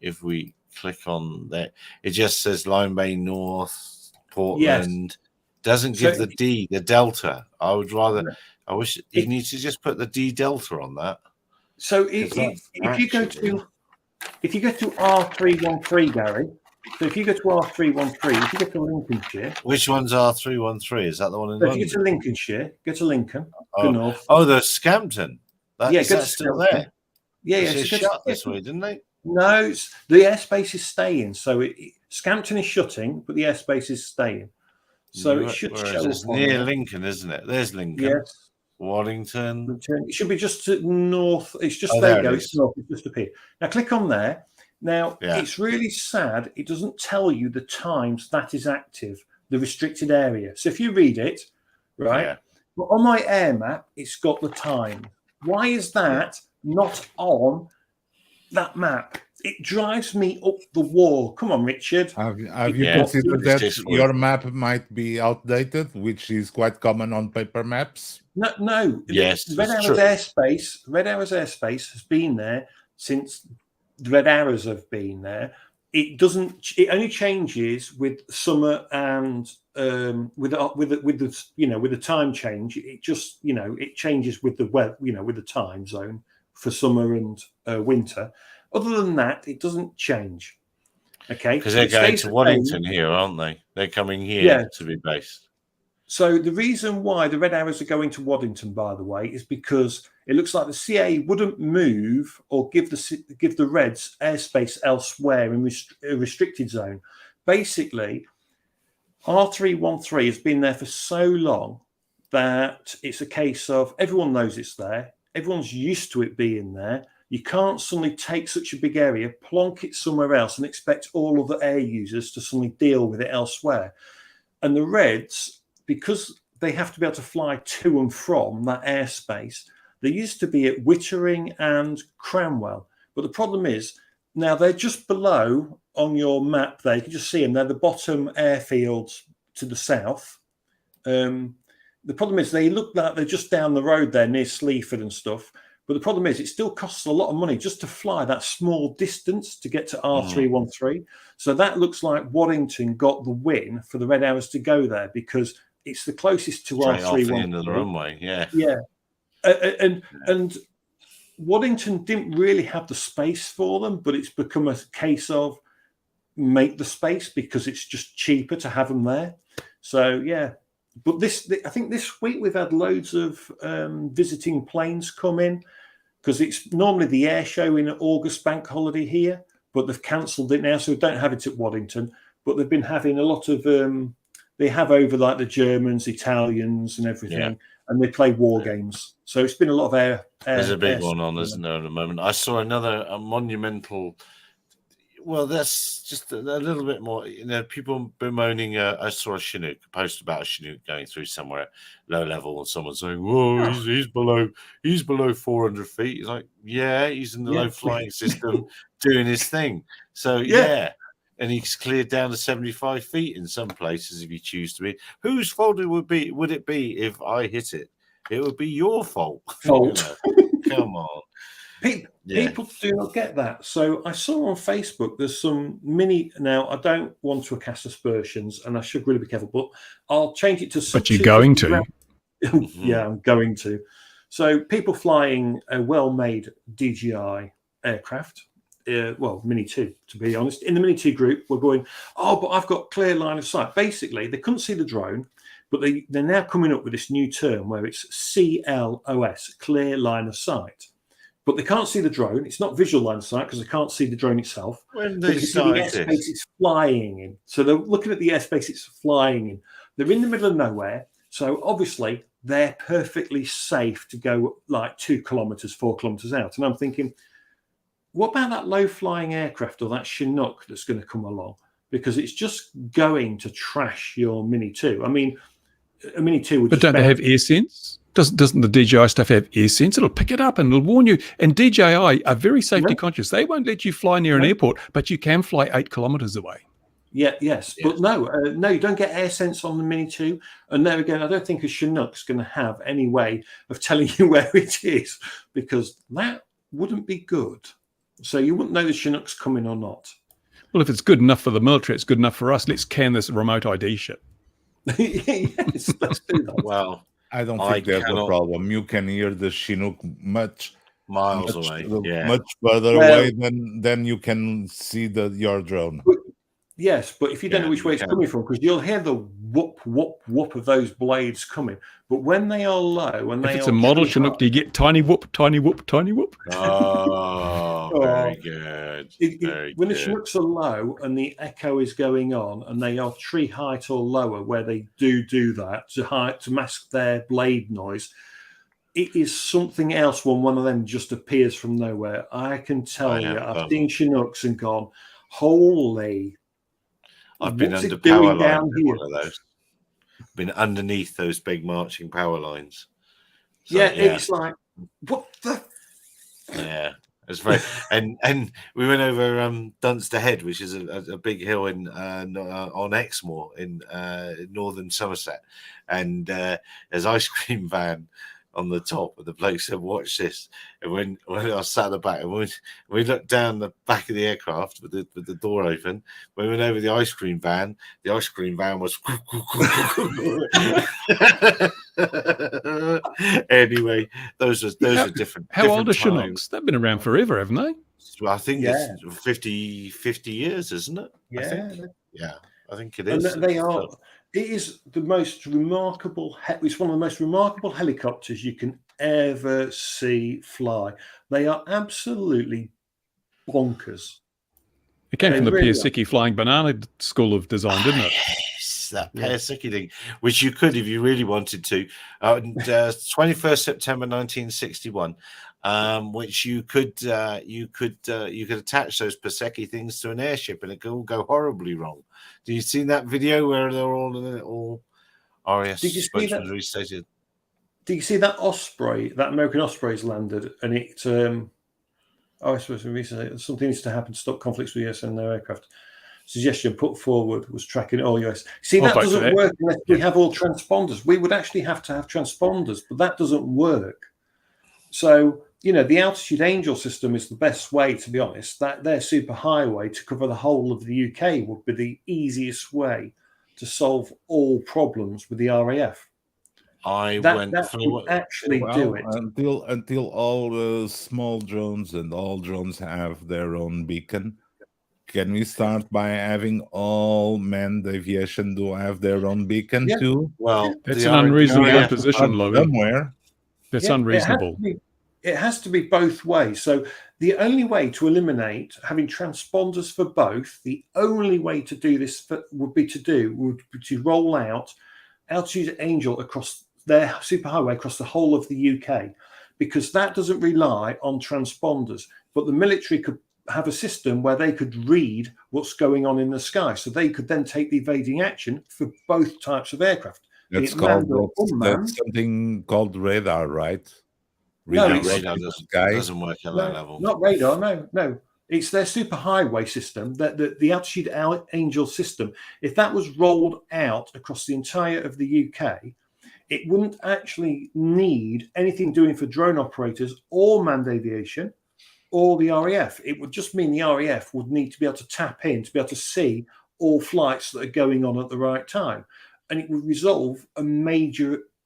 If we click on that, it just says Line Bay North, Portland. Yes. Doesn't give the delta. I would rather. I wish you need to just put the D delta on that. So if you go to R313, Gary, so if you go to R313, if you go to Lincolnshire. Which one's R313? Is that the one in London? If you go to Lincolnshire, go to Lincoln, go north. Oh, the Scampton. Is that still there? Yeah. They shut this way, didn't they? No, the airspace is staying. So Scampton is shutting, but the airspace is staying. So it should show. It's near Lincoln, isn't it? There's Lincoln. Yes. Waddington. It should be just to north. It's just there you go. It's north. It's just up here. Now click on there. Now it's really sad. It doesn't tell you the times that is active, the restricted area. So if you read it, right? But on my air map, it's got the time. Why is that not on that map? It drives me up the wall. Come on, Richard. Have you considered that your map might be outdated, which is quite common on paper maps? No. Yes, Red Arrow's airspace has been there since the Red Arrows have been there. It only changes with summer and with the time change. It just it changes with the weather, with the time zone for summer and winter. Other than that, it doesn't change. Okay, because they're going to Waddington here, aren't they? They're coming here to be based. So the reason why the Red Arrows are going to Waddington, by the way, is because it looks like the CA wouldn't move or give the Reds airspace elsewhere in a restricted zone. Basically, R313 has been there for so long that it's a case of everyone knows it's there. Everyone's used to it being there. You can't suddenly take such a big area, plonk it somewhere else, and expect all other air users to suddenly deal with it elsewhere. And the Reds, because they have to be able to fly to and from that airspace, they used to be at Wittering and Cranwell. But the problem is, now they're just below on your map there. You can just see them. They're the bottom airfields to the south. The problem is they look like they're just down the road there near Sleaford and stuff. But the problem is it still costs a lot of money just to fly that small distance to get to R313. So that looks like Waddington got the win for the Red Arrows to go there because it's the closest to R313. Off the end of the runway, Yeah. And Waddington didn't really have the space for them, but it's become a case of make the space because it's just cheaper to have them there. So, yeah. But I think this week we've had loads of visiting planes come in because it's normally the air show in August bank holiday here, but they've cancelled it now, so we don't have it at Waddington. But they've been having a lot of they have over like the Germans, Italians, and everything, and they play war games. So it's been a lot of air. There's a big one on, isn't there, at the moment? I saw a monumental. Well, that's just a little bit more. People bemoaning. I saw a Chinook post about a Chinook going through somewhere at low level, and someone saying, "Whoa, he's below 400 feet." He's like, "Yeah, he's in the low flying system, doing his thing." So yeah. And he's cleared down to 75 feet in some places if you choose to be. Whose fault would it be if I hit it? It would be your fault. Come on. People do not get that. So I saw on Facebook there's some mini. Now I don't want to cast aspersions, and I should really be careful. But I'll change it to. But you're going to. Yeah, I'm going to. So people flying a well-made DJI aircraft. Mini 2, to be honest. In the Mini 2 group, we're going, but I've got clear line of sight. Basically, they couldn't see the drone, but they're now coming up with this new term where it's CLOS, clear line of sight. But they can't see the drone. It's not visual line of sight because they can't see the drone itself. When they see the airspace it's flying in. So they're looking at the airspace it's flying in. They're in the middle of nowhere. So obviously, they're perfectly safe to go like 2 kilometers, 4 kilometers out. And I'm thinking, what about that low-flying aircraft or that Chinook that's going to come along? Because it's just going to trash your Mini 2. I mean, a Mini 2 would. But don't they have air sense? Doesn't the DJI stuff have air sense? It'll pick it up and it'll warn you. And DJI are very safety conscious. They won't let you fly near an airport, but you can fly 8 kilometers away. Yes. But no, you don't get air sense on the Mini 2. And there again, I don't think a Chinook's going to have any way of telling you where it is, because that wouldn't be good. So you wouldn't know the Chinook's coming or not. Well, if it's good enough for the military, it's good enough for us. Let's can this remote ID shit. Yes, let's do that. Well, I don't think there's a problem. You can hear the Chinook much away, much further away than you can see your drone. Yes, but if you don't know which way it's coming from, because you'll hear the whoop, whoop, whoop of those blades coming. But when they are low, and if it's a model Chinook, do you get tiny whoop, tiny whoop, tiny whoop? Oh, very good. When the Chinooks are low and the echo is going on, and they are tree height or lower, where they do that to mask their blade noise, it is something else when one of them just appears from nowhere. I can tell you, I've seen Chinooks and gone, holy. I've been under power lines. One of those. Been underneath those big marching power lines. So, it's like, what the? Yeah, it's very. and we went over Dunster Head, which is a big hill on Exmoor in northern Somerset, and there's ice cream van on the top, and the bloke said, "Watch this." And when I sat at the back, and we looked down the back of the aircraft with the door open, when we went over the ice cream van was. Anyway, those are different. How old are Chinooks? They've been around forever, haven't they? Well, I think it's 50 years, isn't it? I think it is. And they are. It is the most remarkable. It's one of the most remarkable helicopters you can ever see fly. They are absolutely bonkers. It came from the Piasecki Flying Banana School of Design, didn't it? Yes, that Piasecki thing, which you could, if you really wanted to. 21st September 1961. Which you could attach those Piasecki things to an airship, and it could all go horribly wrong. Do you see that video where they're all RAS? Did you see that? Restated? Did you see that Osprey? That American Osprey's landed, and it. I suppose something needs to happen to stop conflicts with US and their aircraft. Suggestion put forward was tracking all US. See, that doesn't work unless we have all transponders. We would actually have to have transponders, but that doesn't work. So, the Altitude Angel system is the best way, to be honest. That their superhighway to cover the whole of the UK would be the easiest way to solve all problems with the RAF. Do it until all small drones and all drones have their own beacon. Can we start by having all manned aviation do have their own beacon too? Well, that's an unreasonable position, Logan. Somewhere. That's unreasonable. It has to be both ways. So the only way to eliminate having transponders for both, the only way to do this would be to roll out Altitude Angel across their superhighway across the whole of the UK, because that doesn't rely on transponders. But the military could have a system where they could read what's going on in the sky, so they could then take the evading action for both types of aircraft. That's something called radar, right? No, radar doesn't work at that level. Not radar, no. It's their superhighway system, that the Altitude Angel system. If that was rolled out across the entire of the UK, it wouldn't actually need anything doing for drone operators or manned aviation or the RAF. It would just mean the RAF would need to be able to tap in to be able to see all flights that are going on at the right time. And it would resolve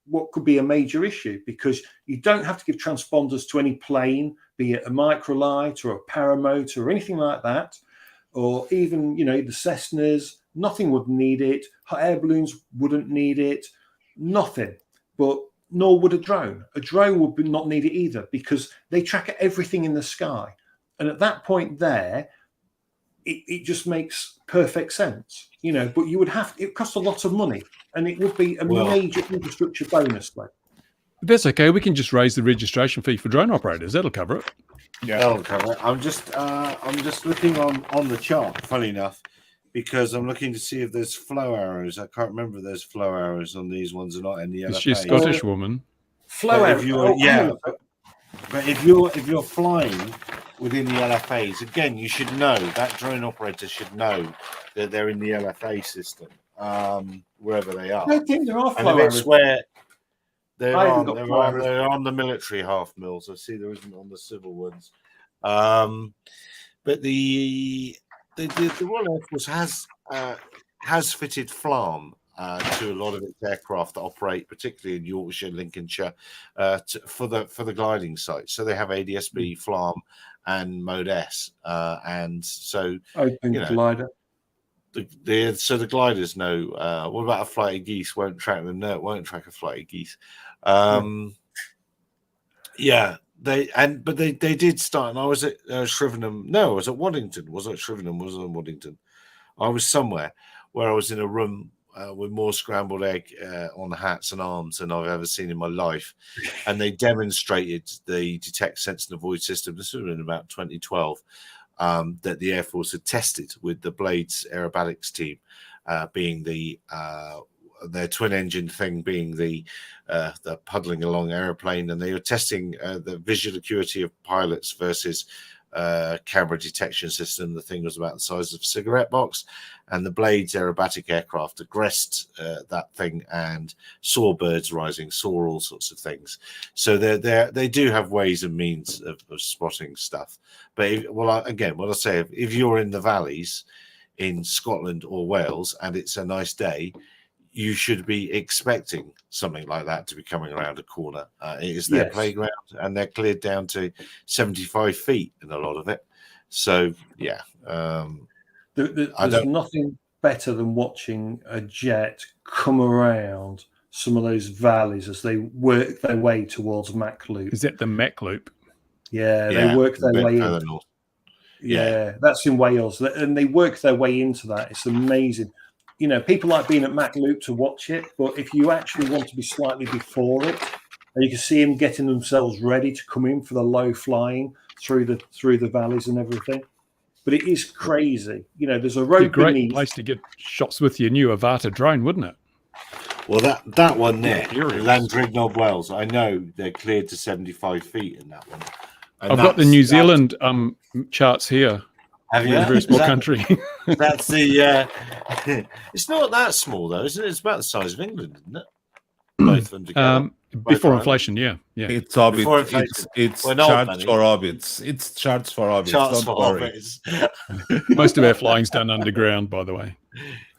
what could be a major issue, because you don't have to give transponders to any plane, be it a microlight or a paramotor or anything like that, or even, the Cessnas. Nothing would need it. Hot air balloons wouldn't need it. Nothing. But nor would a drone. A drone would not need it either, because they track everything in the sky. And at that point there, it just makes perfect sense, but it costs a lot of money, and it would be a major infrastructure bonus. That's okay. We can just raise the registration fee for drone operators. That'll cover it. Yeah, that'll cover it. I'm just looking on the chart, funny enough, because I'm looking to see if there's flow arrows. I can't remember if there's flow arrows on these ones or not in the LFA. Is she a Scottish woman? Flow arrows, but if you're flying within the LFAs, again, you should know, that drone operator should know that they're in the LFA system, wherever they are. I don't think there are flow and arrows. Where they're on the military half mils. I see there isn't on the civil ones. But the Royal Air Force has fitted FLARM to a lot of its aircraft that operate, particularly in Yorkshire, Lincolnshire, for the gliding sites. So they have ADS-B, FLARM, and Mode S, and so open glider. So the gliders know. What about a flight of geese? Won't track them. No, it won't track a flight of geese. But they did start. And I was at Shrivenham. No, I was at Waddington. Was I at Shrivenham? Was I at Waddington? I was somewhere where I was in a room with more scrambled egg on hats and arms than I've ever seen in my life. And they demonstrated the detect, sense, and avoid system. This was in about 2012, that the Air Force had tested with the Blades aerobatics team, being their twin engine thing being the puddling along aeroplane. And they were testing the visual acuity of pilots versus camera detection system. The thing was about the size of a cigarette box, and the Blades aerobatic aircraft aggressed that thing and saw birds rising, saw all sorts of things. So they do have ways and means of spotting stuff. But what I say, if you're in the valleys in Scotland or Wales and it's a nice day, you should be expecting something like that to be coming around a corner. It is their playground, and they're cleared down to 75 feet in a lot of it. So, there's nothing better than watching a jet come around some of those valleys as they work their way towards Mach Loop. Is that the Mach Loop? Yeah, they work their way in. Yeah, that's in Wales, and they work their way into that. It's amazing. People like being at Mach Loop to watch it, but if you actually want to be slightly before it, and you can see them getting themselves ready to come in for the low flying through the valleys and everything. But it is crazy. There's a road great beneath. Place to get shots with your new Avata drone, wouldn't it? Well, that one there, Landrignog Wells, I know they're cleared to 75 feet in that one. And I've got the New Zealand charts here. Have you? A very small country. That's the. It's not that small though, isn't it? It's about the size of England, isn't it? Both of them together. Before inflation, yeah. It's orbit. It's charts for orbits. It's charts for orbits. Charts for orbits. Most of our flying's done underground, by the way.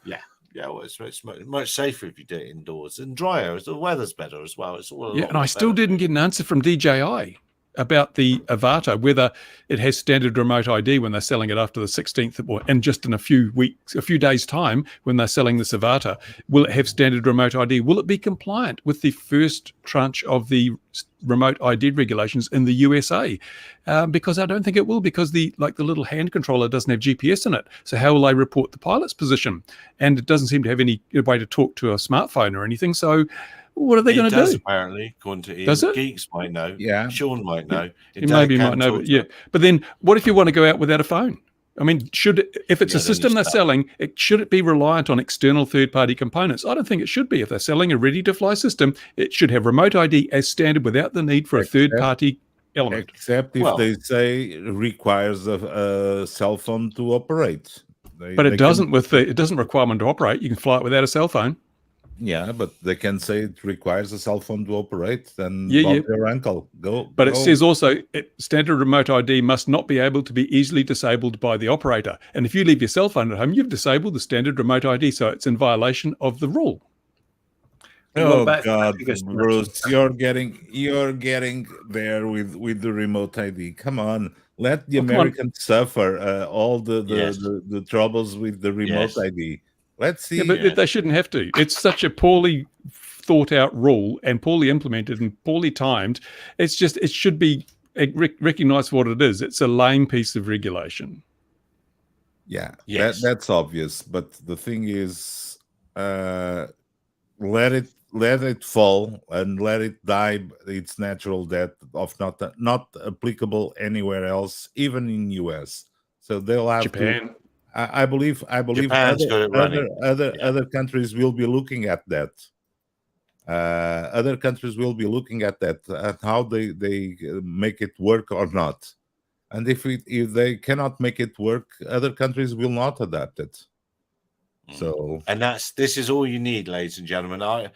Yeah. Well, it's much safer if you do it indoors and drier. The weather's better as well. It's all. And I still didn't get an answer from DJI about the Avata, whether it has standard remote ID when they're selling it after the 16th, and just in a few days' time when they're selling this Avata, will it have standard remote ID? Will it be compliant with the first tranche of the remote ID regulations in the USA? Because I don't think it will, because the little hand controller doesn't have GPS in it. So how will I report the pilot's position? And it doesn't seem to have any way to talk to a smartphone or anything. So What are they going to do? Apparently, according to Ian. Does it? Geeks might know. Yeah. Sean might know. Maybe you might know, but yeah. But then, what if you want to go out without a phone? I mean, if it's a system they're selling, should it be reliant on external third-party components? I don't think it should be. If they're selling a ready-to-fly system, it should have remote ID as standard without the need for a third-party element. Except if they say it requires a cell phone to operate. But it doesn't it doesn't require one to operate. You can fly it without a cell phone. Yeah, but they can say it requires a cell phone to operate, then bob their ankle. But it says also standard remote ID must not be able to be easily disabled by the operator. And if you leave your cell phone at home, you've disabled the standard remote ID, so it's in violation of the rule. Oh God, Bruce, you're getting there with the remote ID. Come on, let the Americans suffer all the troubles with the remote ID. Let's see. Yeah, but they shouldn't have to. It's such a poorly thought out rule and poorly implemented and poorly timed. It should be recognized for what it is. It's a lame piece of regulation. Yeah, that's obvious. But the thing is, let it fall and let it die its natural death of not applicable anywhere else, even in US. So they'll have Japan. I believe other countries will be looking at that. Other countries will be looking at that, at how they make it work or not. And if they cannot make it work, other countries will not adapt it. So, and this is all you need, ladies and gentlemen. I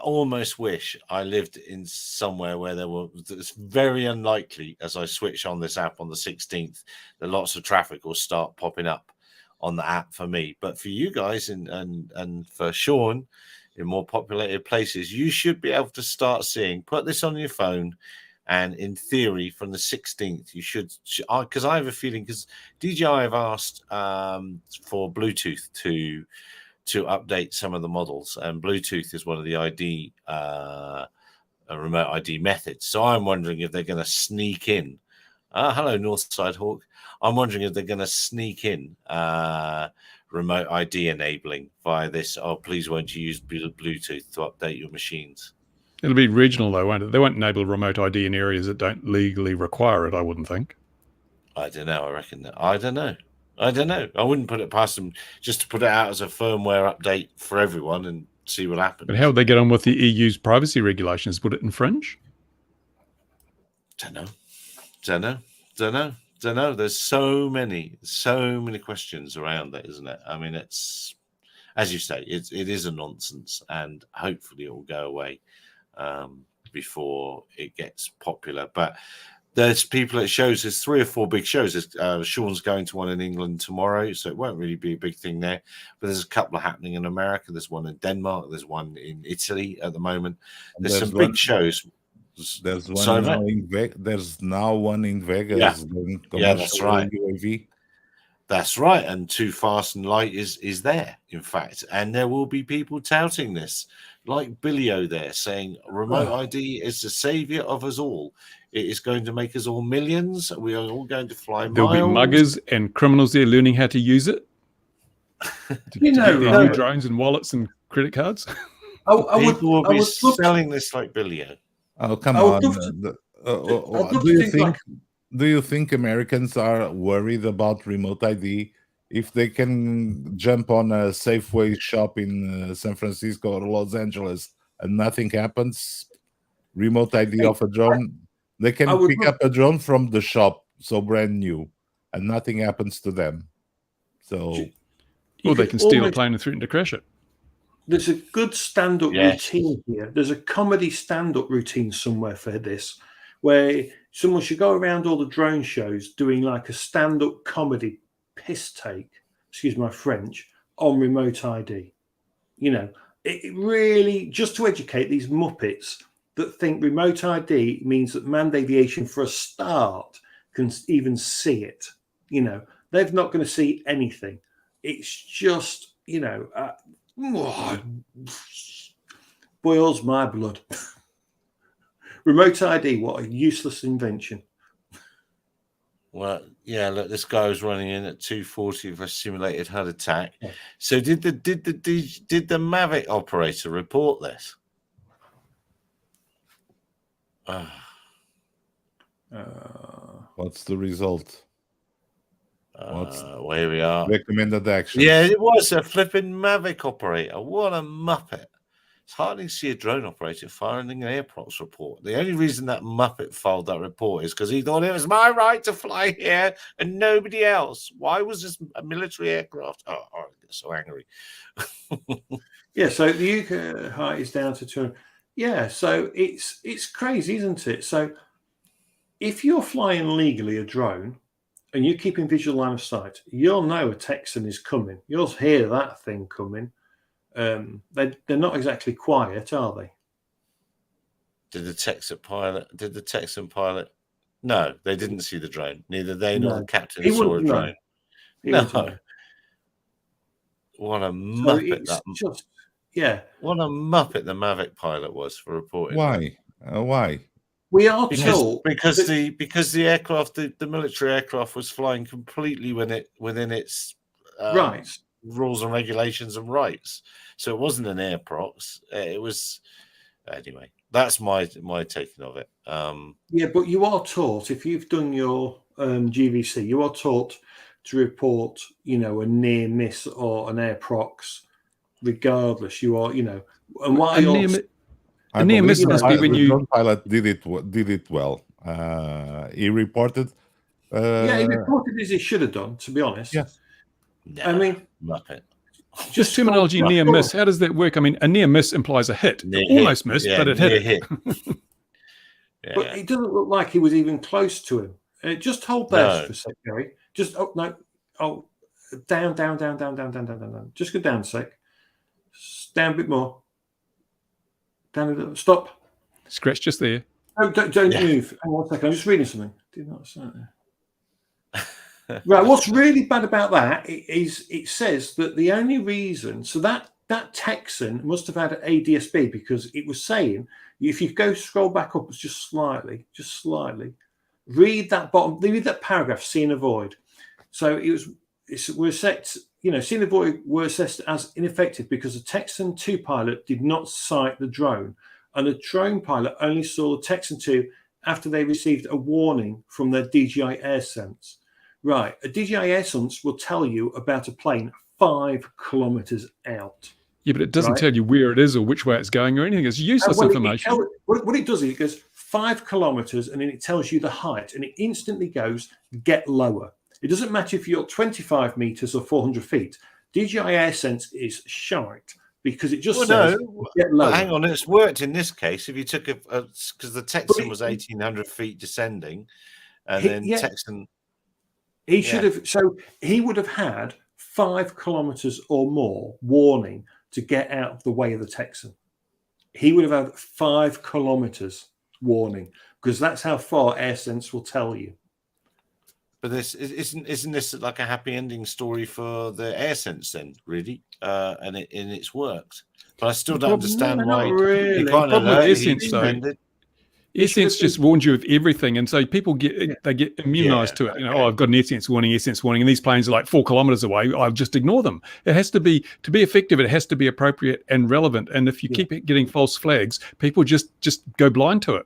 almost wish I lived in somewhere where it's very unlikely, as I switch on this app on the 16th, that lots of traffic will start popping up on the app for me. But for you guys and for Sean in more populated places, you should be able to start seeing, put this on your phone. And in theory, from the 16th, you should, because I have a feeling, because DJI have asked for Bluetooth to update some of the models, and Bluetooth is one of the ID remote ID methods. So I'm wondering if they're going to sneak in. Hello, Northside Hawk. I'm wondering if they're going to sneak in remote ID enabling via this. Oh, please won't you use Bluetooth to update your machines? It'll be regional though, won't it? They won't enable remote ID in areas that don't legally require it, I wouldn't think. I don't know. I reckon that. I don't know. I wouldn't put it past them just to put it out as a firmware update for everyone and see what happens. But how would they get on with the EU's privacy regulations? Would it infringe? Don't know. There's so many questions around that, isn't it? I mean, it's, as you say, it is a nonsense, and hopefully it will go away before it gets popular. But there's people at shows. There's 3 or 4 big shows. Sean's going to one in England tomorrow, so it won't really be a big thing there. But there's a couple happening in America. There's one in Denmark. There's one in Italy at the moment. There's some big shows. There's one there's now one in Vegas. Yeah, that's right. UAV. That's right, and Too Fast and Light is there, in fact, and there will be people touting this, like Billy-O there, saying remote ID is the savior of us all. It is going to make us all millions. We are all going to fly miles. There'll be muggers and criminals there learning how to use it. to get their new drones and wallets and credit cards. People will be selling this like Billy-O. Oh, come on. Do you think Americans are worried about remote ID? If they can jump on a Safeway shop in San Francisco or Los Angeles and nothing happens, remote ID of a drone, they can pick up a drone from the shop, so brand new, and nothing happens to them. So, or they can steal a plane and threaten to crash it. There's a good stand-up routine here. There's a comedy stand-up routine somewhere for this, where someone should go around all the drone shows doing like a stand-up comedy piss take, excuse my French, on remote ID. You know, it really, just to educate these muppets that think remote ID means that manned aviation for a start can even see it. You know, they're not going to see anything. It's just, you know, boils my blood. Remote ID, what a useless invention. Well, yeah, look, this guy was running in at 240 for a simulated HUD attack. Yeah. So did the Mavic operator report this? What's the result? Where we are. Recommended action. Yeah, it was a flipping Mavic operator. What a muppet. It's hardly to see a drone operator filing an airprox report. The only reason that muppet filed that report is because he thought it was my right to fly here and nobody else. Why was this a military aircraft? Oh, I get so angry. Yeah, so the UK height is down to 200. Yeah, so it's crazy, isn't it? So if you're flying legally a drone and you're keeping visual line of sight, you'll know a Texan is coming. You'll hear that thing coming. They're not exactly quiet, are they? Did the Texan pilot? No, they didn't see the drone. Neither they nor the captain saw a drone. No. What a muppet What a muppet the Mavic pilot was for reporting. Why? Why? We are told because the aircraft, the military aircraft, was flying completely within its right rules and regulations and rights. So it wasn't an airprox. It was anyway. That's my taking of it. Yeah, but you are taught, if you've done your GVC, you are taught to report, a near miss or an airprox, regardless. You are, and why a near miss must be when the drone pilot did it well. He reported. Yeah, he reported as he should have done. To be honest, yes. I mean, muppet. Just terminology, near miss. How does that work? I mean, a near miss implies a hit. Almost missed, but it hit. Yeah. But it doesn't look like he was even close to him. Just hold there for a sec, Gary. Just down. Just go down a sec. Down a bit more. Down a little. Stop. Scratch just there. Oh, don't move. Hang on 1 second. I'm just reading something. Did not say that. Right, what's really bad about that is it says that the only reason, so that Texan must have had an ADSB, because it was saying, if you scroll back up just slightly, read that paragraph, see and avoid. So see and avoid were assessed as ineffective because the Texan 2 pilot did not sight the drone, and the drone pilot only saw the Texan 2 after they received a warning from their DJI AirSense. Right, a DJI AirSense will tell you about a plane 5 kilometers out. Yeah, but it doesn't tell you where it is or which way it's going or anything. It's useless information. What it does is it goes 5 kilometers and then it tells you the height, and it instantly goes, get lower. It doesn't matter if you're 25 meters or 400 feet. DJI AirSense is shite because it just says get lower. Hang on, it's worked in this case. If you took because the Texan was 1,800 feet descending, and Texan. He should have. So he would have had 5 kilometers or more warning to get out of the way of the Texan. He would have had 5 kilometers warning, because that's how far AirSense will tell you. But this isn't this like a happy ending story for the AirSense then, really? And it's worked. But I still don't understand why. Really. You can't AirSense AirSense just warns you of everything, and so people get immunized to it. I've got an AirSense warning, and these planes are like 4 kilometers away. I'll just ignore them. It has to be effective. It has to be appropriate and relevant. And if you keep getting false flags, people just go blind to it.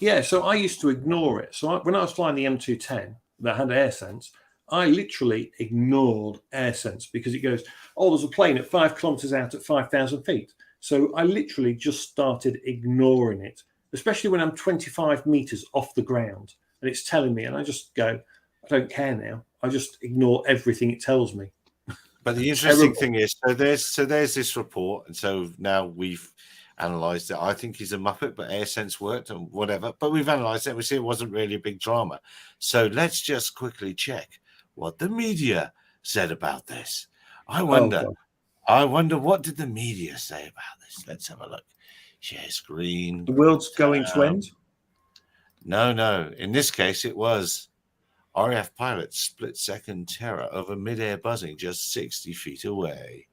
Yeah. So I used to ignore it. So when I was flying the M210 that had AirSense, I literally ignored AirSense because it goes, there's a plane at 5 kilometers out at 5,000 feet. So I literally just started ignoring it, especially when I'm 25 meters off the ground and it's telling me, and I just go, I don't care now. I just ignore everything it tells me. But the interesting thing is, there's this report, and so now we've analysed it. I think he's a muppet, but AirSense worked and whatever. But we've analysed it. We see it wasn't really a big drama. So let's just quickly check what the media said about this. I wonder what did the media say about this? Let's have a look. Share screen. The world's going to end? No. In this case, it was RAF pilots split-second terror over mid-air buzzing just 60 feet away.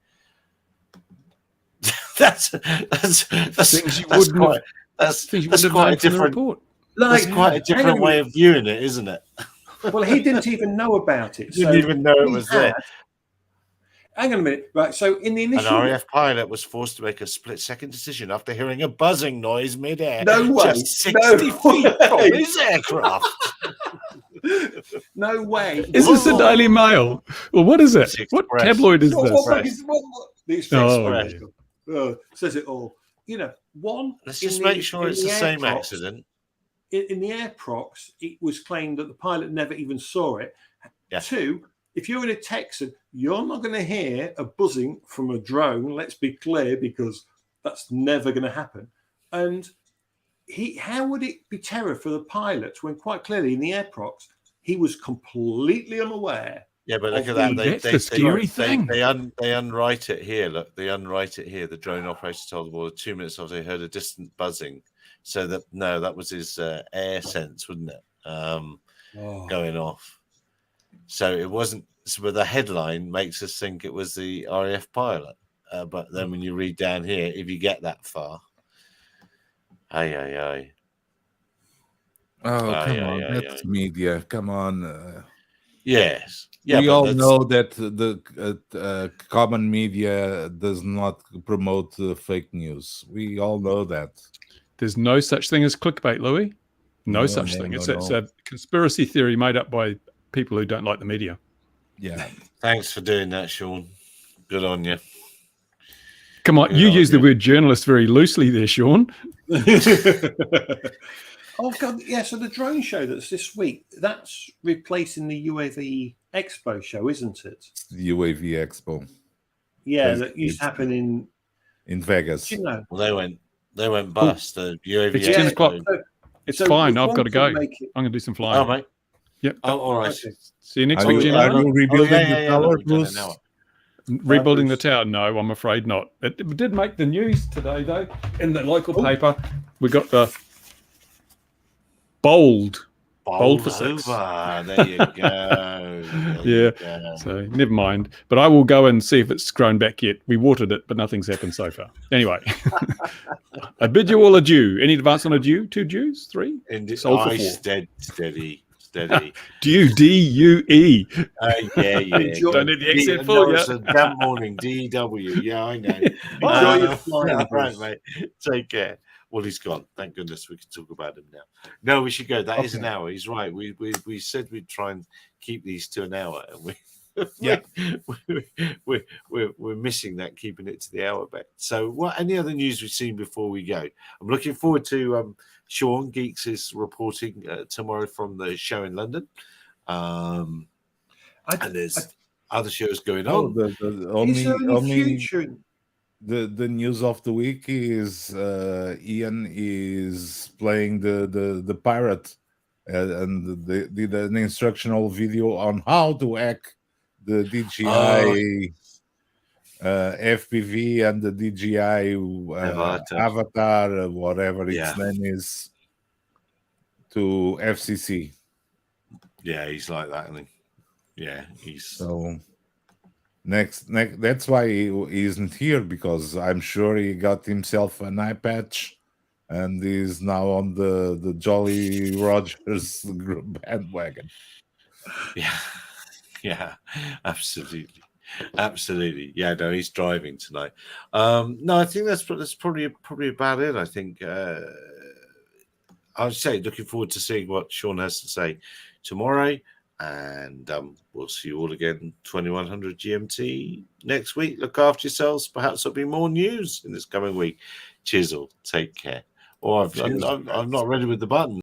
That's things you wouldn't have. That's quite a different report. That's quite a different way of viewing it, isn't it? Well, he didn't even know about it. He didn't even know it was there. hang on a minute. Right. So in the An initial, RAF pilot was forced to make a split-second decision after hearing a buzzing noise mid-air, No way. just 60 No feet from way. his aircraft. no way. Is this the Daily Mail? Well, what is it? It's What Express. tabloid is What this? magazine- the Express. Says it all. You know, one. Let's in just the- make sure in it's the same air procs- accident. In the air procs, it was claimed that the pilot never even saw it. Yeah. 2, if you're in a Texan, you're not going to hear a buzzing from a drone. Let's be clear, because that's never going to happen. And how would it be terror for the pilot when quite clearly in the air procs, he was completely unaware? Yeah, but look of at that. That's the scary thing. They unwrite it here. Look, they unwrite it here. The drone operator told the boy 2 minutes after they heard a distant buzzing. So that was his air sense, wouldn't it? Going off. So it wasn't. So the headline makes us think it was the RAF pilot. But then when you read down here, if you get that far, aye. Oh, Aye, come aye, on. aye, That's aye. media. Come on. Yes. Yeah, we but all that's- know that the common media does not promote fake news. We all know that. There's no such thing as clickbait, Louis. No such thing. It's a conspiracy theory made up by people who don't like the media. Yeah. Thanks for doing that, Sean. Good on you. Come on, Good you on use the you. word journalist very loosely there, Sean. Oh God, yeah. So the drone show that's this week, that's replacing the UAV Expo show, isn't it? UAV Expo Yeah, Yes, that used to it's- happen in Vegas. you know. Well, they went bust. The UAV It's 10 Expo. o'clock. So- It's so fine. if I've one got to can go. make it- I'm going to do some Oh, flying. mate. Yep. Oh, all right. Okay. See you next Are week, you, gentlemen. are you rebuilding the tower, look, we've done it Bruce? now. Rebuilding the Bruce. tower? No, I'm afraid not. It did make the news today, though, in the local paper. We got the bold. Bold for six. Over. There you go. There Yeah. you go. So never mind. But I will go and see if it's grown back yet. We watered it, but nothing's happened so far. Anyway, I bid you all adieu. Any advance on adieu? 2 dews? 3? Indeed. Sold for Oh, 4. steady. Due, D-U-E. Yeah. Enjoy- Don't need the accent No, for it's you. a damn morning. DW. Yeah, I know. Enjoy your flying, Right, Bruce. mate. Take care. Well, he's gone. Thank goodness we can talk about him now. No, we should go. That is an hour. He's right. We said we'd try and keep these to an hour, and we're missing that, keeping it to the hour back. So, what? Any other news we've seen before we go? I'm looking forward to Sean Geeks is reporting tomorrow from the show in London, and there's other shows going Oh, on. Is there any future? The news of the week is Ian is playing the pirate, and they did an instructional video on how to hack the DJI FPV and the DJI Avatar, whatever its name is, to FCC. Yeah, he's like that, isn't he? Yeah, he's So next that's why he isn't here, because I'm sure he got himself an eye patch and is now on the Jolly Rogers bandwagon. yeah, absolutely. Yeah, no, he's driving tonight. No, I think that's probably about it. I think I'd say looking forward to seeing what Sean has to say tomorrow. And we'll see you all again 2100 GMT next week. Look after yourselves. Perhaps there'll be more news in this coming week. Cheers all. Take care. I'm not ready with the button.